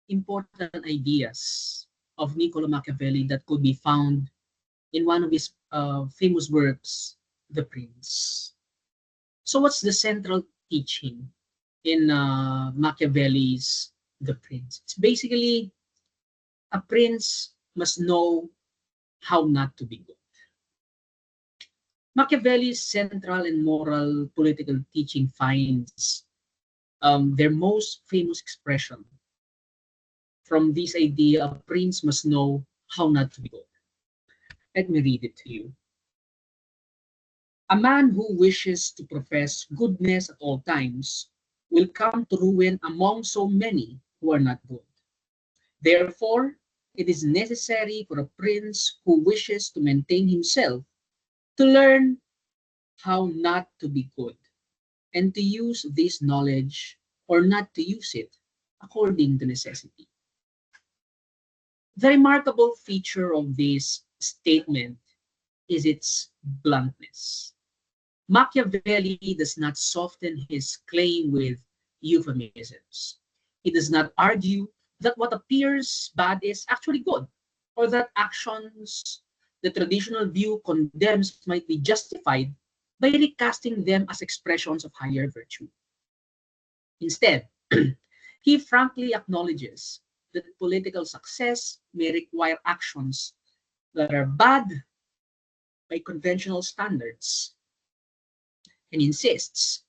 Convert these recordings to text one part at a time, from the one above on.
important ideas of Niccolo Machiavelli that could be found in one of his famous works, The Prince. So, what's the central teaching in Machiavelli's The Prince? It's basically a prince must know how not to be good. Machiavelli's central and moral political teaching finds their most famous expression from this idea: a prince must know how not to be good. Let me read it to you. A man who wishes to profess goodness at all times will come to ruin among so many who are not good. Therefore, it is necessary for a prince who wishes to maintain himself to learn how not to be good and to use this knowledge or not to use it according to necessity. The remarkable feature of this statement is its bluntness. Machiavelli does not soften his claim with euphemisms. He does not argue that what appears bad is actually good, or that actions the traditional view condemns might be justified by recasting them as expressions of higher virtue. Instead, he frankly acknowledges that political success may require actions that are bad by conventional standards, and insists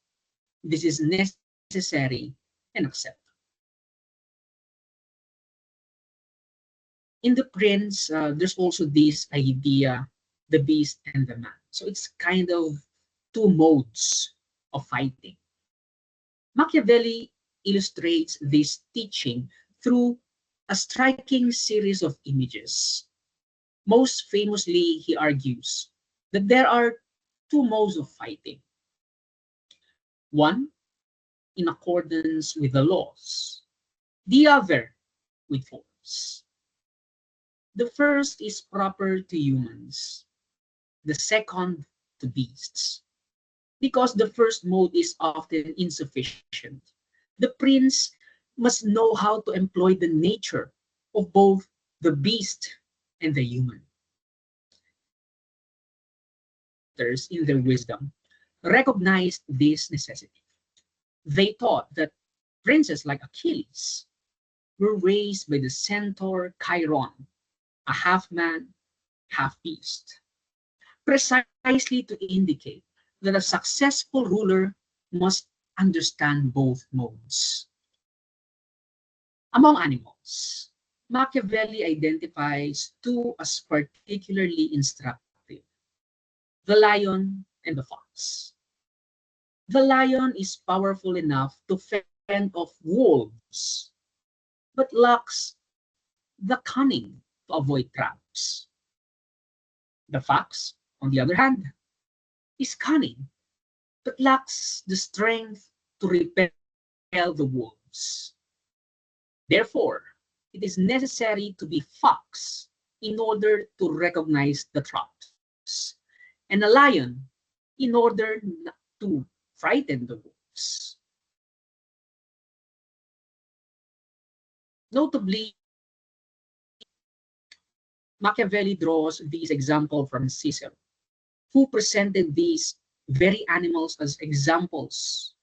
this is necessary and acceptable. In the prince, there's also this idea, the beast and the man. So it's kind of two modes of fighting. Machiavelli illustrates this teaching through a striking series of images. Most famously, he argues that there are two modes of fighting: one in accordance with the laws, the other with force. The first is proper to humans, the second to beasts. Because the first mode is often insufficient, the prince must know how to employ the nature of both the beast and the human. In their wisdom, recognized this necessity. They thought that princes like Achilles were raised by the centaur Chiron, a half man, half beast, precisely to indicate that a successful ruler must understand both modes. Among animals, Machiavelli identifies two as particularly instructive: the lion and the fox. The lion is powerful enough to fend off wolves, but lacks the cunning to avoid traps. The fox, on the other hand, is cunning, but lacks the strength to repel the wolves. Therefore, it is necessary to be fox in order to recognize the traps, and a lion in order not to frighten the wolves. Notably, Machiavelli draws these examples from Cicero, who presented these very animals as examples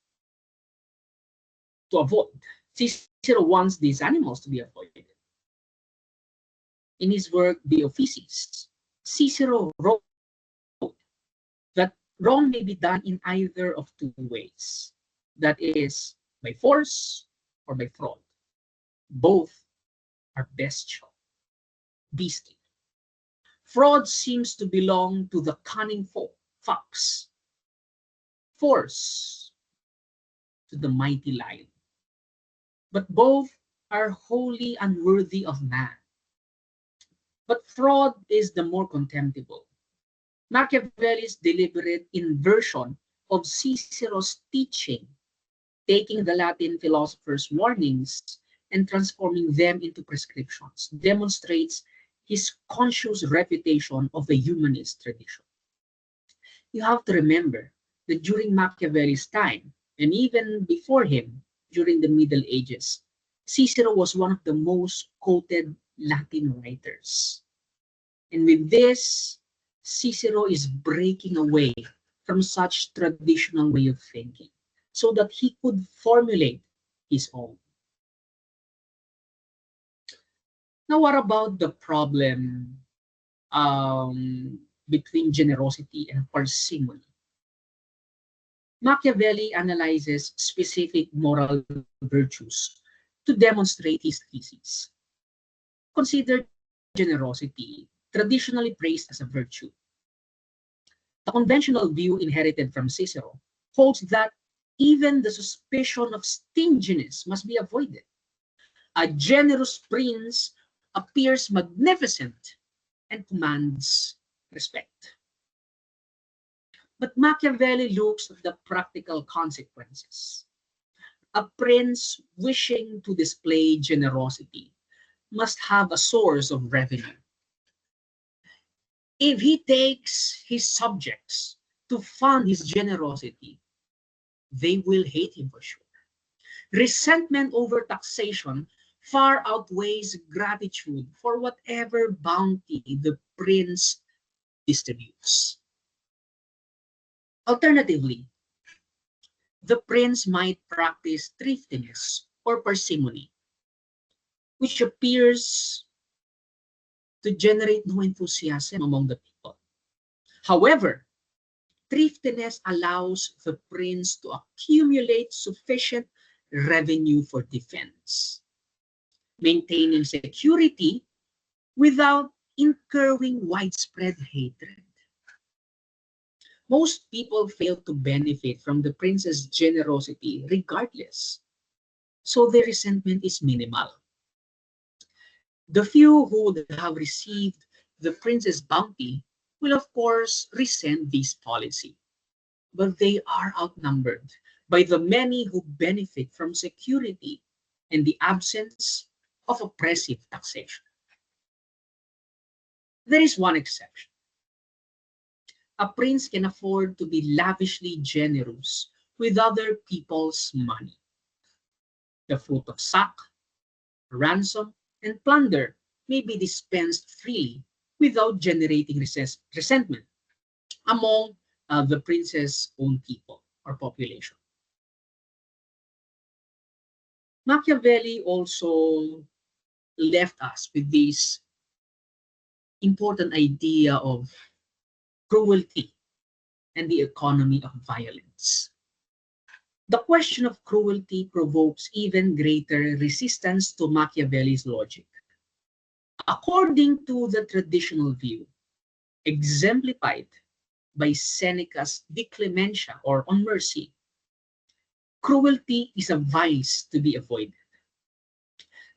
to avoid. Cicero wants these animals to be avoided. In his work De Officiis, Cicero wrote that wrong may be done in either of two ways, that is, by force or by fraud. Both are bestial, beastly. Fraud seems to belong to the cunning fox, force to the mighty lion. But both are wholly unworthy of man. But fraud is the more contemptible. Machiavelli's deliberate inversion of Cicero's teaching, taking the Latin philosopher's warnings and transforming them into prescriptions, demonstrates his conscious reputation of the humanist tradition. You have to remember that during Machiavelli's time, and even before him, during the Middle Ages, Cicero was one of the most quoted Latin writers. And with this, Cicero is breaking away from such traditional way of thinking so that he could formulate his own. Now, what about the problem between generosity and parsimony? Machiavelli analyzes specific moral virtues to demonstrate his thesis. Consider generosity, traditionally praised as a virtue. The conventional view inherited from Cicero holds that even the suspicion of stinginess must be avoided. A generous prince appears magnificent and commands respect. But Machiavelli looks at the practical consequences. A prince wishing to display generosity must have a source of revenue. If he takes his subjects to fund his generosity, they will hate him for sure. Resentment over taxation far outweighs gratitude for whatever bounty the prince distributes. Alternatively, the prince might practice thriftiness or parsimony, which appears to generate no enthusiasm among the people. However, thriftiness allows the prince to accumulate sufficient revenue for defense, maintaining security without incurring widespread hatred. Most people fail to benefit from the prince's generosity regardless, so their resentment is minimal. The few who would have received the prince's bounty will of course resent this policy, but they are outnumbered by the many who benefit from security and the absence of oppressive taxation. There is one exception. A prince can afford to be lavishly generous with other people's money. The fruit of sack, ransom, and plunder may be dispensed freely without generating resentment among the prince's own people or population. Machiavelli also left us with this important idea of cruelty and the economy of violence. The question of cruelty provokes even greater resistance to Machiavelli's logic. According to the traditional view, exemplified by Seneca's De Clementia or On Mercy, cruelty is a vice to be avoided.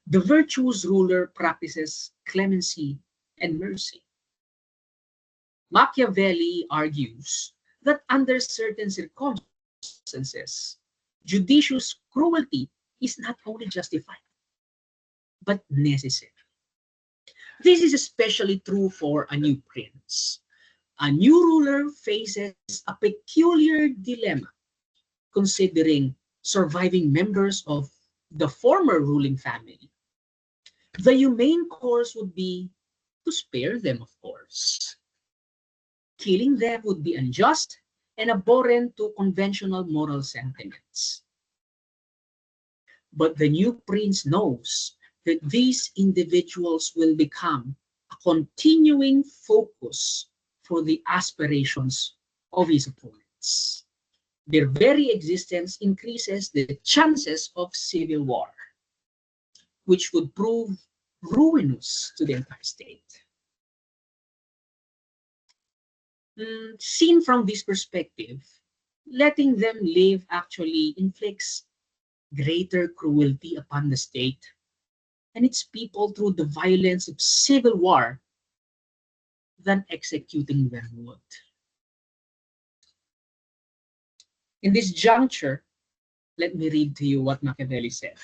The virtuous ruler practices clemency and mercy. Machiavelli argues that under certain circumstances, judicious cruelty is not only justified, but necessary. This is especially true for a new prince. A new ruler faces a peculiar dilemma, considering surviving members of the former ruling family. The humane course would be to spare them, of course. Killing them would be unjust and abhorrent to conventional moral sentiments. But the new prince knows that these individuals will become a continuing focus for the aspirations of his opponents. Their very existence increases the chances of civil war, which would prove ruinous to the entire state. Seen from this perspective, letting them live actually inflicts greater cruelty upon the state and its people through the violence of civil war than executing them would. In this juncture, let me read to you what Machiavelli said.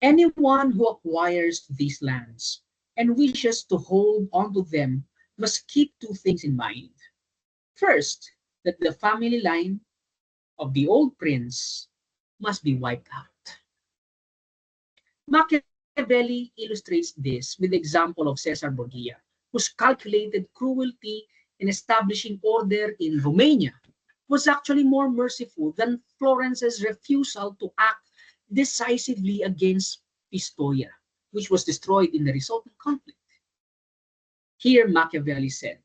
Anyone who acquires these lands and wishes to hold onto them must keep two things in mind. First, that the family line of the old prince must be wiped out. Machiavelli illustrates this with the example of Caesar Borgia, whose calculated cruelty in establishing order in Romania was actually more merciful than Florence's refusal to act decisively against Pistoia, which was destroyed in the resulting conflict. Here Machiavelli said,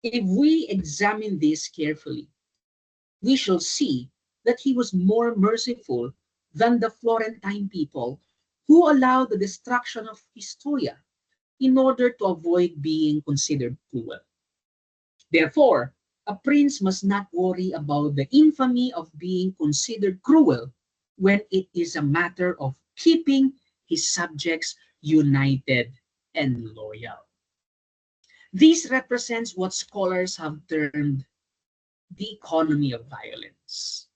if we examine this carefully, we shall see that he was more merciful than the Florentine people who allowed the destruction of Pistoia in order to avoid being considered cruel. Therefore, a prince must not worry about the infamy of being considered cruel when it is a matter of keeping his subjects united and loyal. This represents what scholars have termed the economy of violence.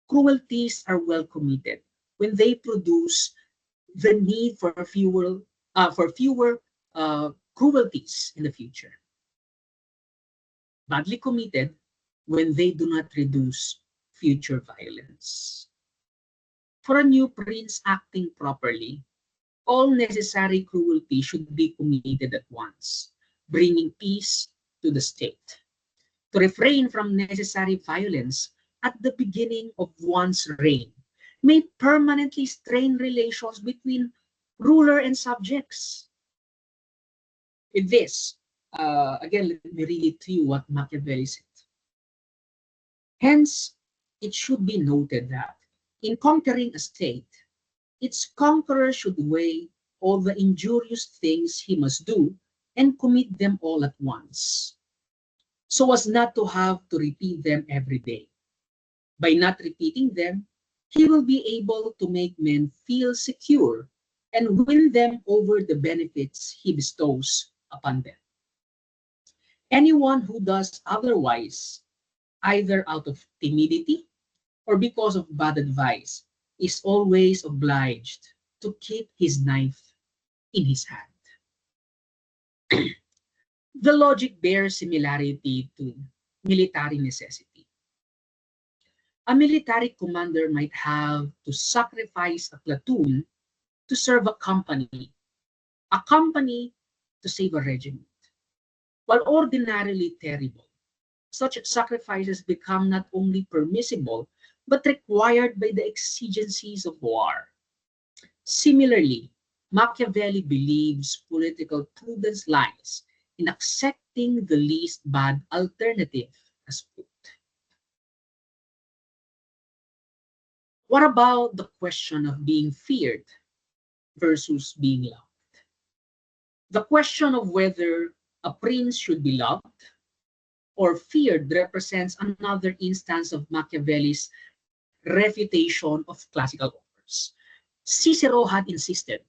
Cruelties are well committed when they produce the need for fewer cruelties in the future. Badly committed when they do not reduce future violence. For a new prince acting properly, all necessary cruelty should be committed at once, bringing peace to the state. To refrain from necessary violence at the beginning of one's reign may permanently strain relations between ruler and subjects. With this, again, let me read it to you what Machiavelli said. Hence, it should be noted that in conquering a state, its conqueror should weigh all the injurious things he must do and commit them all at once, so as not to have to repeat them every day. By not repeating them, he will be able to make men feel secure and win them over the benefits he bestows upon them. Anyone who does otherwise, either out of timidity or because of bad advice, is always obliged to keep his knife in his hand. The logic bears similarity to military necessity. A military commander might have to sacrifice a platoon to serve a company to save a regiment. While ordinarily terrible, such sacrifices become not only permissible, but required by the exigencies of war. Similarly, Machiavelli believes political prudence lies in accepting the least bad alternative as good. What about the question of being feared versus being loved? The question of whether a prince should be loved or feared represents another instance of Machiavelli's refutation of classical authors. Cicero had insisted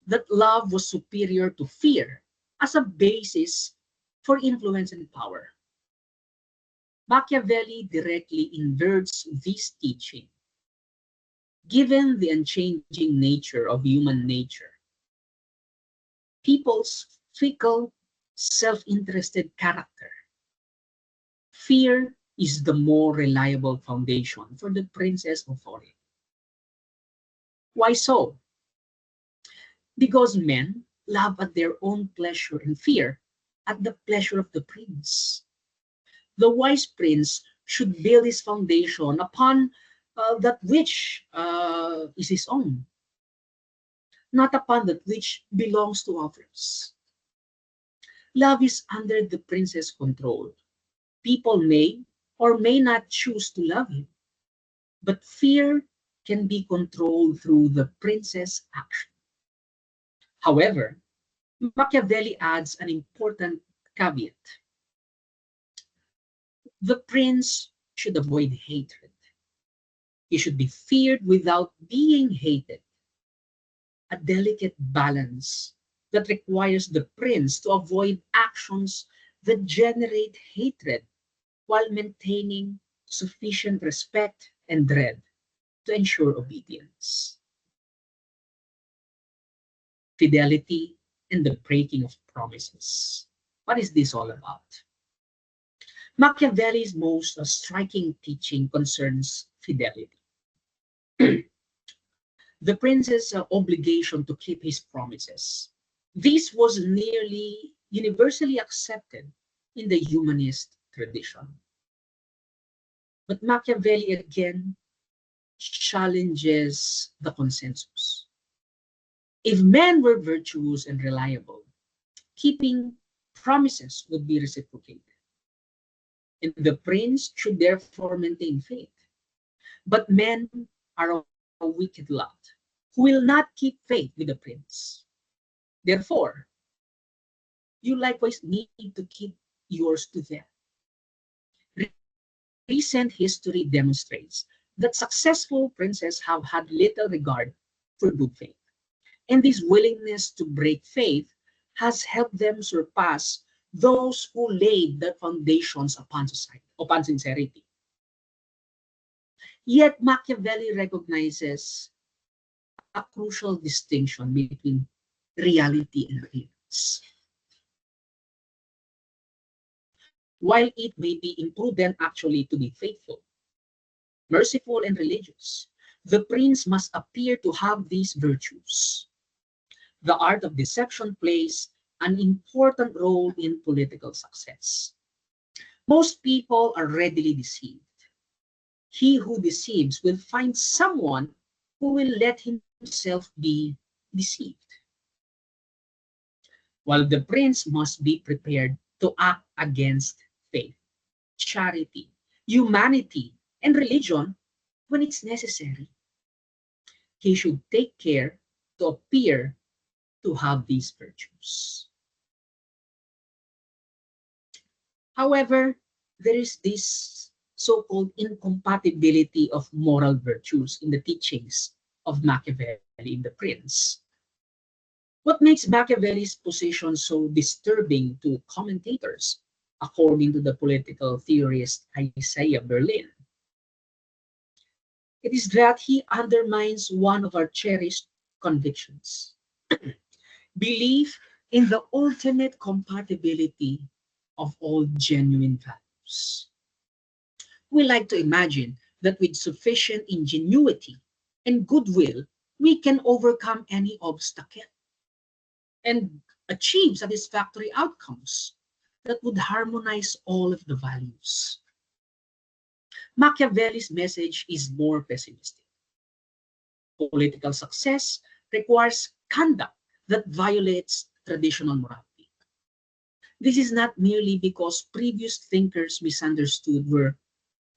that love was superior to fear as a basis for influence and power. Machiavelli directly inverts this teaching. Given the unchanging nature of human nature, people's fickle, self-interested character, fear is the more reliable foundation for the prince's authority. Why so? Because men love at their own pleasure and fear at the pleasure of the prince. The wise prince should build his foundation upon that which is his own, not upon that which belongs to others. Love is under the prince's control. People may or may not choose to love him, but fear can be controlled through the prince's action. However, Machiavelli adds an important caveat. The prince should avoid hatred. He should be feared without being hated. A delicate balance that requires the prince to avoid actions that generate hatred while maintaining sufficient respect and dread to ensure obedience. Fidelity and the breaking of promises. What is this all about? Machiavelli's most striking teaching concerns fidelity. the prince's obligation to keep his promises. This was nearly universally accepted in the humanist tradition. But Machiavelli again challenges the consensus. If men were virtuous and reliable, keeping promises would be reciprocated, and the prince should therefore maintain faith. But men are a wicked lot who will not keep faith with the prince. Therefore, you likewise need to keep yours to them. Recent history demonstrates that successful princes have had little regard for good faith. And this willingness to break faith has helped them surpass those who laid the foundations upon society, upon sincerity. Yet Machiavelli recognizes a crucial distinction between reality and appearance. While it may be imprudent actually to be faithful, merciful, and religious, the prince must appear to have these virtues. The art of deception plays an important role in political success. Most people are readily deceived. He who deceives will find someone who will let himself be deceived. While the prince must be prepared to act against faith, charity, humanity, and religion when it's necessary. He should take care to appear to have these virtues. However, there is this so-called incompatibility of moral virtues in the teachings of Machiavelli in The Prince. What makes Machiavelli's position so disturbing to commentators, according to the political theorist Isaiah Berlin, it is that he undermines one of our cherished convictions: belief in the ultimate compatibility of all genuine values. We like to imagine that with sufficient ingenuity and goodwill, we can overcome any obstacle and achieve satisfactory outcomes that would harmonize all of the values. Machiavelli's message is more pessimistic. Political success requires conduct that violates traditional morality. This is not merely because previous thinkers misunderstood where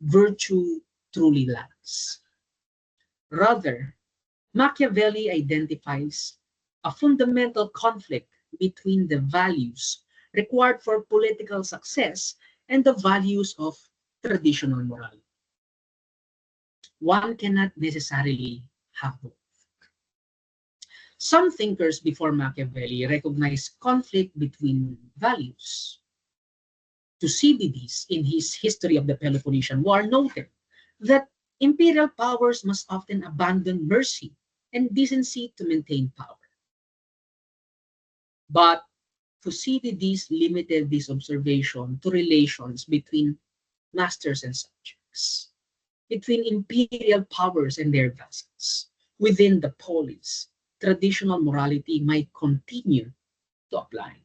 virtue truly lies. Rather, Machiavelli identifies a fundamental conflict between the values required for political success and the values of traditional morality. One cannot necessarily have both. Some thinkers before Machiavelli recognized conflict between values. Thucydides, in his History of the Peloponnesian War, noted that imperial powers must often abandon mercy and decency to maintain power. But Thucydides limited this observation to relations between masters and subjects, between imperial powers and their vassals. Within the polis, traditional morality might continue to apply.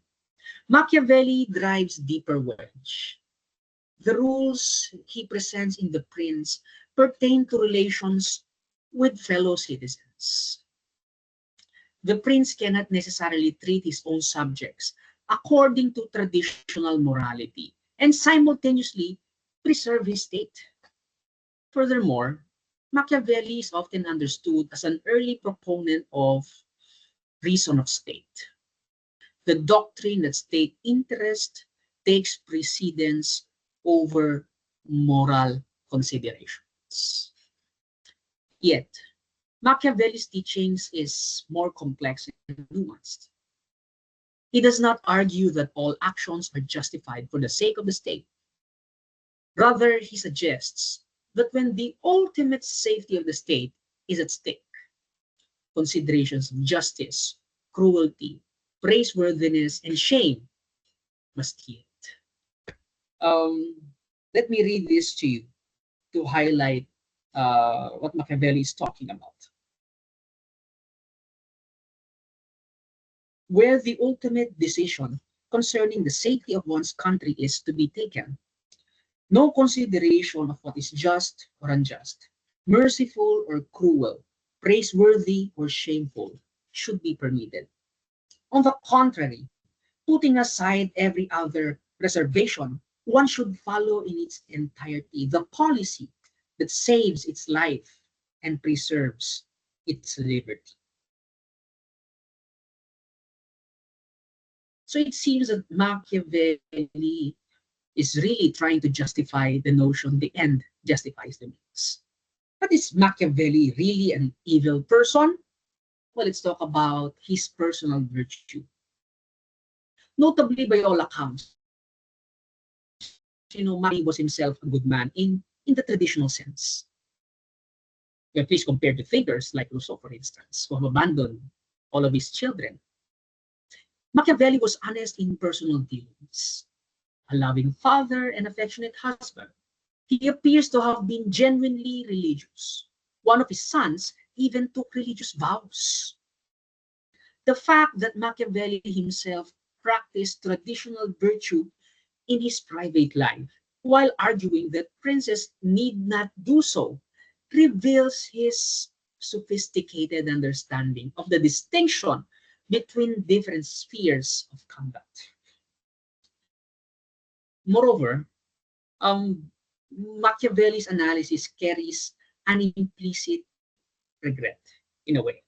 Machiavelli drives deeper wedge. The rules he presents in The Prince pertain to relations with fellow citizens. The prince cannot necessarily treat his own subjects according to traditional morality and simultaneously preserve his state. Furthermore, Machiavelli is often understood as an early proponent of reason of state, the doctrine that state interest takes precedence over moral considerations. Yet, Machiavelli's teachings is more complex and nuanced. He does not argue that all actions are justified for the sake of the state. Rather, he suggests that when the ultimate safety of the state is at stake, considerations of justice, cruelty, praiseworthiness, and shame must yield. Um, Let me read this to you to highlight what Machiavelli is talking about. where the ultimate decision concerning the safety of one's country is to be taken. No consideration of what is just or unjust, merciful or cruel, praiseworthy or shameful should be permitted. On the contrary, putting aside every other reservation, one should follow in its entirety the policy that saves its life and preserves its liberty. So it seems that Machiavelli is really trying to justify the notion the end justifies the means. But is Machiavelli really an evil person? Well, let's talk about his personal virtue. Notably, by all accounts, Machiavelli was himself a good man in the traditional sense. At least compared to thinkers like Rousseau, for instance, who have abandoned all of his children. Machiavelli was honest in personal dealings, a loving father and affectionate husband. He appears to have been genuinely religious. One of his sons even took religious vows. The fact that Machiavelli himself practiced traditional virtue in his private life, while arguing that princes need not do so, reveals his sophisticated understanding of the distinction between different spheres of conduct. Moreover, Machiavelli's analysis carries an implicit regret, in a way.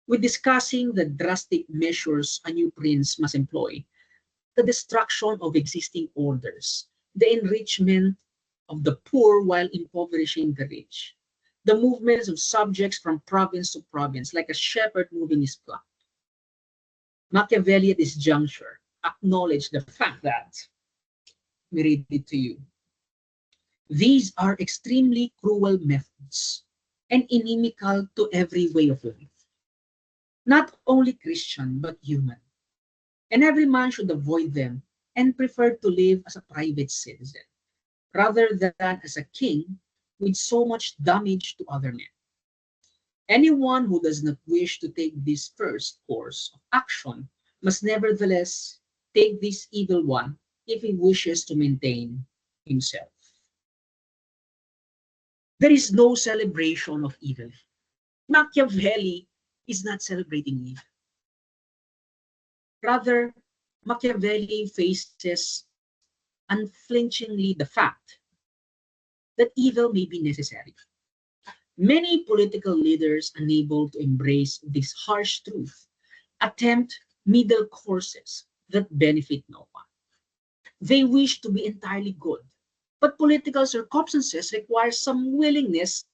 With discussing the drastic measures a new prince must employ, the destruction of existing orders, the enrichment of the poor while impoverishing the rich, the movements of subjects from province to province, like a shepherd moving his flock. Machiavelli at this juncture acknowledged the fact that, we read it to you, these are extremely cruel methods and inimical to every way of life, not only Christian but human, and every man should avoid them and prefer to live as a private citizen rather than as a king with so much damage to other men. Anyone who does not wish to take this first course of action must nevertheless take this evil one if he wishes to maintain himself. There is no celebration of evil. Machiavelli is not celebrating evil. Rather, Machiavelli faces unflinchingly the fact that evil may be necessary. Many political leaders unable to embrace this harsh truth attempt middle courses that benefit no one. They wish to be entirely good, but political circumstances require some willingness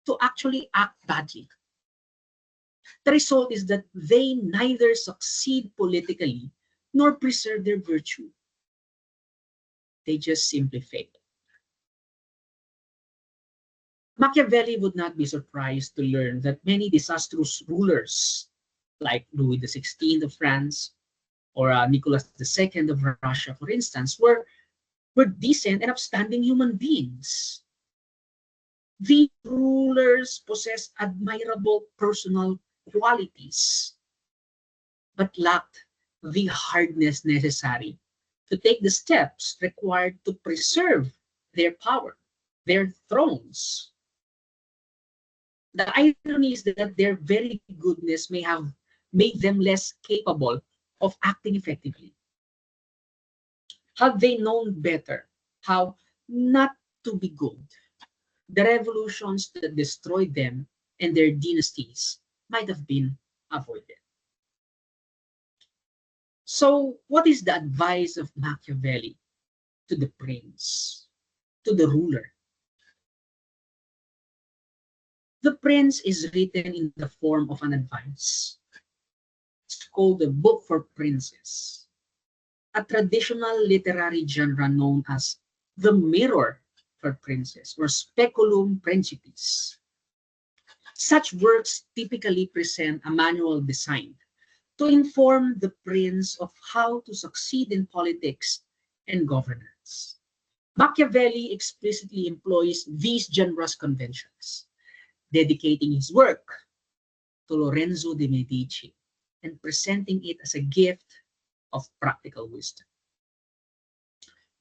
to actually act badly. The result is that they neither succeed politically nor preserve their virtue. They just simply fail. Machiavelli would not be surprised to learn that many disastrous rulers, like Louis XVI of France or Nicholas II of Russia, for instance, were decent and upstanding human beings. These rulers possess admirable personal qualities, but lacked the hardness necessary to take the steps required to preserve their power, their thrones. The irony is that their very goodness may have made them less capable of acting effectively. Had they known better how not to be good, the revolutions that destroyed them and their dynasties might have been avoided. So, what is the advice of Machiavelli to the prince, to the ruler? The prince is written in the form of an advice. It's called the Book for Princes, a traditional literary genre known as the Mirror for Princes or Speculum Principis. Such works typically present a manual designed to inform the prince of how to succeed in politics and governance. Machiavelli explicitly employs these generous conventions, dedicating his work to Lorenzo de Medici and presenting it as a gift of practical wisdom.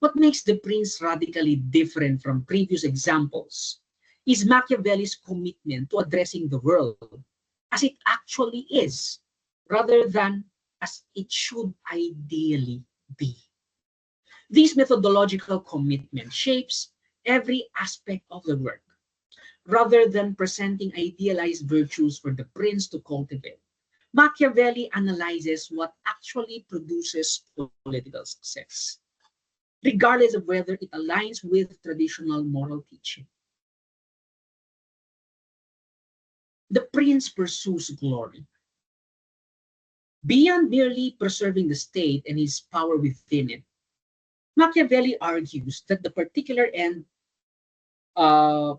What makes the prince radically different from previous examples is Machiavelli's commitment to addressing the world as it actually is, rather than as it should ideally be. This methodological commitment shapes every aspect of the work, rather than presenting idealized virtues for the prince to cultivate. Machiavelli analyzes what actually produces political success, regardless of whether it aligns with traditional moral teaching. The prince pursues glory. Beyond merely preserving the state and his power within it, Machiavelli argues that the particular end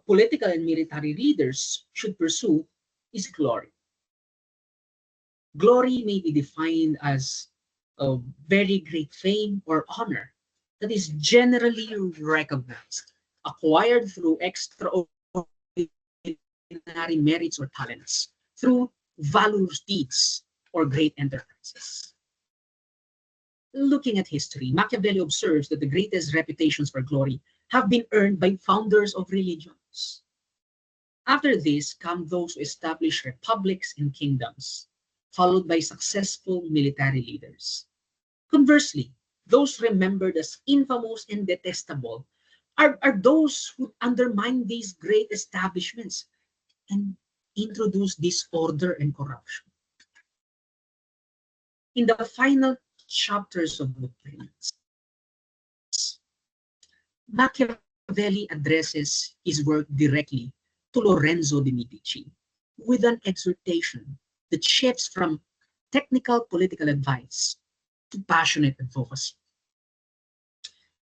political and military leaders should pursue is glory. Glory may be defined as a very great fame or honor that is generally recognized, acquired through extraordinary merits or talents, through valorous deeds or great enterprises. Looking at history, Machiavelli observes that the greatest reputations for glory have been earned by founders of religions. After this come those who establish republics and kingdoms, followed by successful military leaders. Conversely, those remembered as infamous and detestable are those who undermine these great establishments and introduce disorder and corruption. In the final chapters of the Prince, Machiavelli addresses his work directly to Lorenzo de Medici with an exhortation that shifts from technical political advice to passionate advocacy.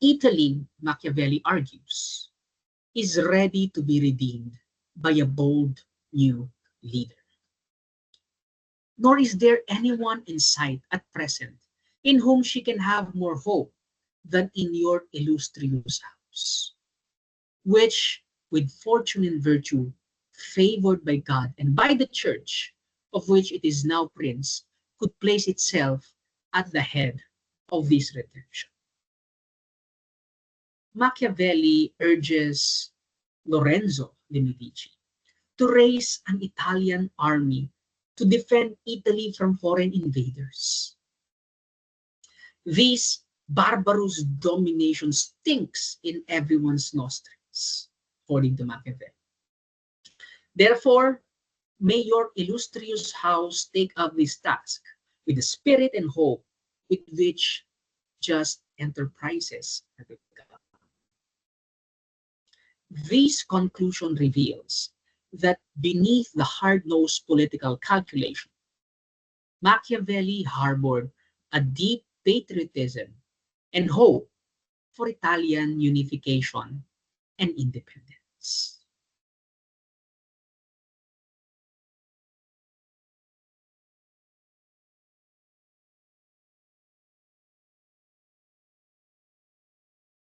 Italy, Machiavelli argues, is ready to be redeemed by a bold new leader. Nor is there anyone in sight at present in whom she can have more hope than in your illustrious house, which, with fortune and virtue, favored by God and by the church, of which it is now prince, could place itself at the head of this redemption. Machiavelli urges Lorenzo de Medici to raise an Italian army to defend Italy from foreign invaders. This barbarous domination stinks in everyone's nostrils, according to Machiavelli. Therefore, may your illustrious house take up this task with the spirit and hope with which just enterprises are begun. This conclusion reveals that beneath the hard-nosed political calculation, Machiavelli harbored a deep patriotism and hope for Italian unification and independence.